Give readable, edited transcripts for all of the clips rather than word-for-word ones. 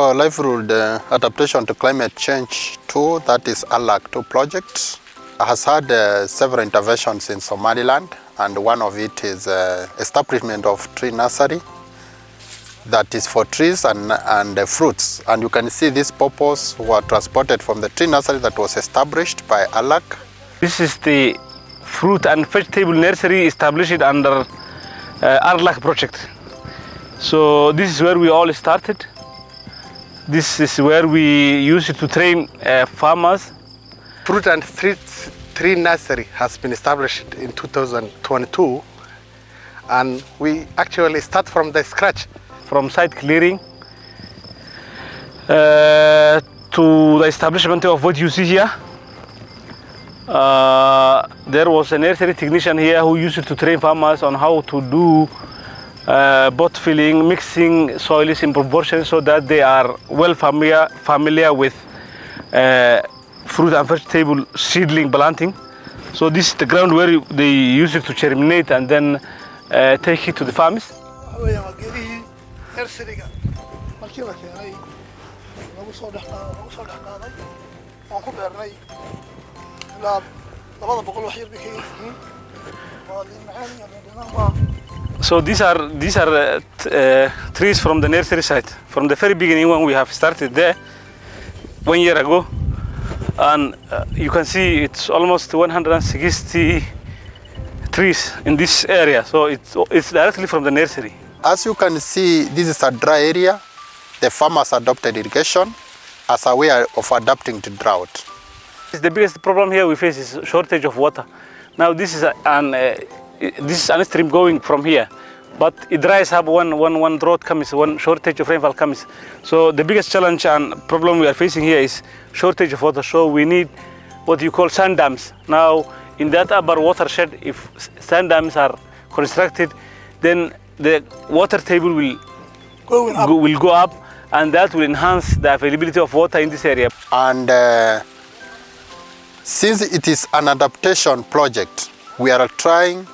our livelihood adaptation to climate change tool, that is RLACC II project, has had several interventions in Somaliland, and one of it is establishment of tree nursery that is for trees and fruits. And you can see these purpose were transported from the tree nursery that was established by RLACC. This is the fruit and vegetable nursery established under RLACC project. So this is where we all started. This is where we used to train farmers. Fruit and tree nursery has been established in 2022, and we actually start from the scratch. From site clearing to the establishment of what you see here. There was a nursery technician here who used to train farmers on how to do bot filling, mixing soils in proportion so that they are well familiar with fruit and vegetable seedling planting. So this is the ground where they use it to germinate and then take it to the farms. So these are trees from the nursery site. From the very beginning, when we have started there 1 year ago, and you can see it's almost 160 trees in this area. So it's directly from the nursery. As you can see, this is a dry area. The farmers adopted irrigation as a way of adapting to drought. The biggest problem here we face is shortage of water. Now this is an stream going from here, but it dries up when drought comes, when shortage of rainfall comes. So the biggest challenge and problem we are facing here is shortage of water. So we need what you call sand dams. Now in that upper watershed, if sand dams are constructed, then the water table will go up, and that will enhance the availability of water in this area. And since it is an adaptation project, we are trying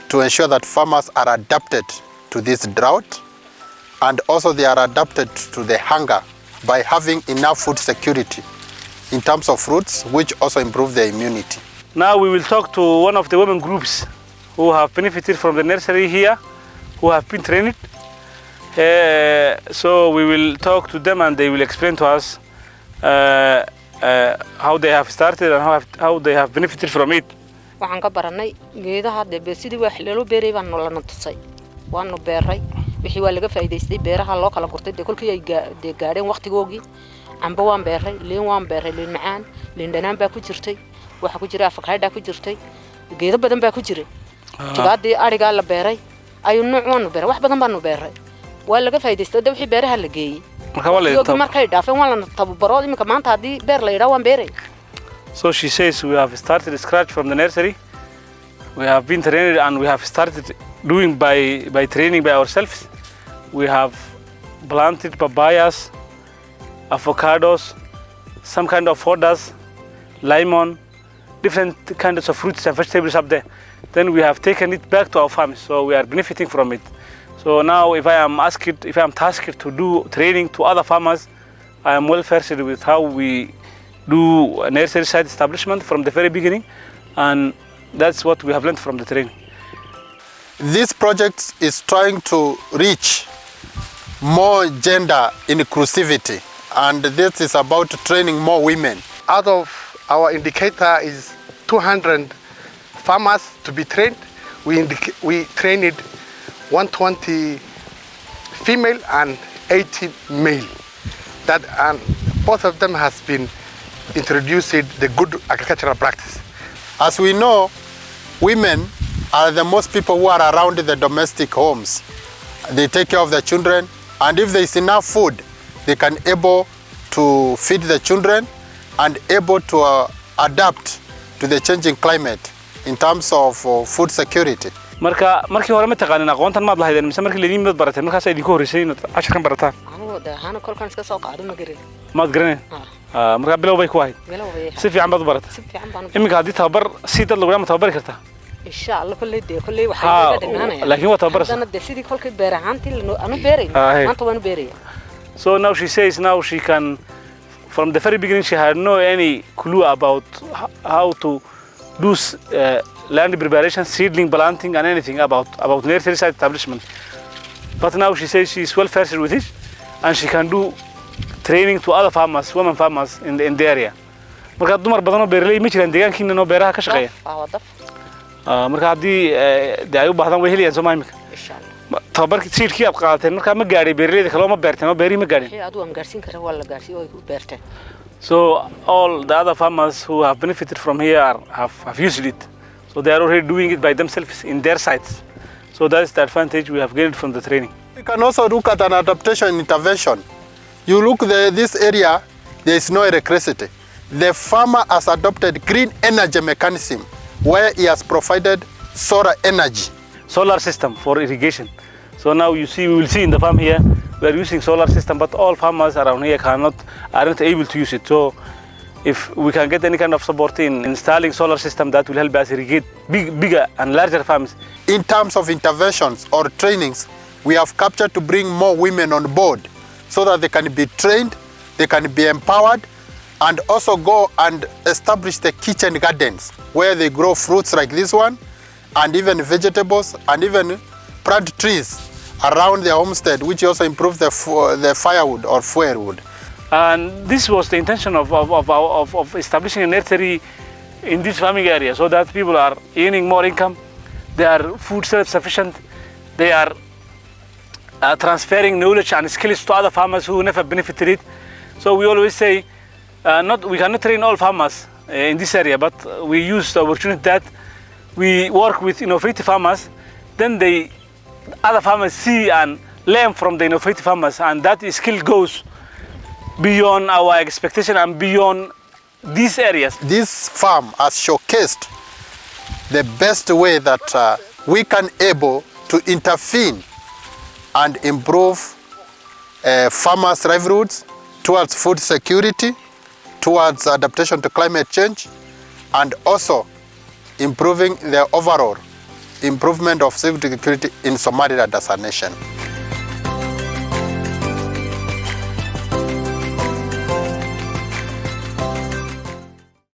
to ensure that farmers are adapted to this drought, and also they are adapted to the hunger by having enough food security in terms of fruits, which also improve their immunity. Now we will talk to one of the women groups who have benefited from the nursery here, who have been trained. So we will talk to them and they will explain to us how they have started and how they have benefited from it. waxaan ka baranay geedaha hadda sidii wax loo beeray baan nolona tusay waanu beeray wixii waa laga faa'iideystay beeraha loo kala gurtay kolkii ay gaadheen waqtigoogii amba waan beeray liin macaan liin dhanaan baa ku jirtay waxa ku jira afakaadha ku jirtay geedo badan baa ku jiray tigaadii ariga la beeray ayu nooc waanu beeray wax badan baanu beeray waa laga faa'iideystay wixii beeraha la geeyay markay dhaafeen waa la tababaro imika maanta hadii beer la yiraahdo waan beeray. So she says we have started scratch from the nursery. We have been trained and we have started doing by training by ourselves. We have planted papayas, avocados, some kind of fodders, lemon, different kinds of fruits and vegetables up there. Then we have taken it back to our farms, so we are benefiting from it. So now if I am tasked to do training to other farmers, I am well versed with how we do a nursery site establishment from the very beginning, and that's what we have learned from the training. This project is trying to reach more gender inclusivity, and this is about training more women. Out of our indicator is 200 farmers to be trained. We trained 120 female and 80 male. That and both of them has been introduced the good agricultural practice. As we know, women are the most people who are around the domestic homes. They take care of the children, and if there is enough food, they can able to feed the children and able to adapt to the changing climate in terms of food security. markii hore ma taqaanin aqoontan ma lahaydeen mise markii leedin mid barateen markaas ay idinku horeysay inaad casharkan barataan anu kolkan iska soo qaado ma garin maad garaneen markaa bilow bay ku ahayd si fiican baad u baratay si fiican baan iminka haddii tababar si dad lagu ma tababari kartaa insha Allah kullee waxay ka dhimanayaan laakiin waa tababar sidii kolkii beerahantii anu beeray maanta waan beeray So now she says now she can, from the very beginning she had no any clue about how to do land preparation, seedling, planting, and anything about nursery site establishment. But now she says she's well versed with it, and she can do training to other farmers, women farmers in the area. Marka dumar badan oo beeraley ma jiraan deegaankiina oo beeraha ka shaqeeya. Marka hadii ay u baahdaan way helayaan Soomaaliya. Insha Allah. Tababarkii seedkii aad qaateen marka ma gaaray beeraleyda kale oo ma beerteen oo beeri ma gaarin. Aad waan gaarsiin karaa waa la gaarsiin oo beerteen. So all the other farmers who have benefited from here have used it. So they are already doing it by themselves in their sites. So that is the advantage we have gained from the training. We can also look at an adaptation intervention. You look this area, there is no electricity. The farmer has adopted green energy mechanism where he has provided solar energy. Solar system for irrigation. So now you see, we will see in the farm here, we are using solar system, but all farmers around here are not able to use it. So if we can get any kind of support in installing solar system, that will help us irrigate bigger and larger farms. In terms of interventions or trainings, we have captured to bring more women on board so that they can be trained, they can be empowered, and also go and establish the kitchen gardens where they grow fruits like this one, and even vegetables, and even plant trees around their homestead, which also improve the firewood or firewood. And this was the intention of establishing a nursery in this farming area, so that people are earning more income, they are food self-sufficient, they are transferring knowledge and skills to other farmers who never benefited it. So we always say, we cannot train all farmers in this area, but we use the opportunity that we work with innovative farmers, then other farmers see and learn from the innovative farmers, and that skill goes beyond our expectation and beyond these areas. This farm has showcased the best way that we can able to intervene and improve farmers' livelihoods towards food security, towards adaptation to climate change, and also improving the overall improvement of food security in Somaliland as a nation.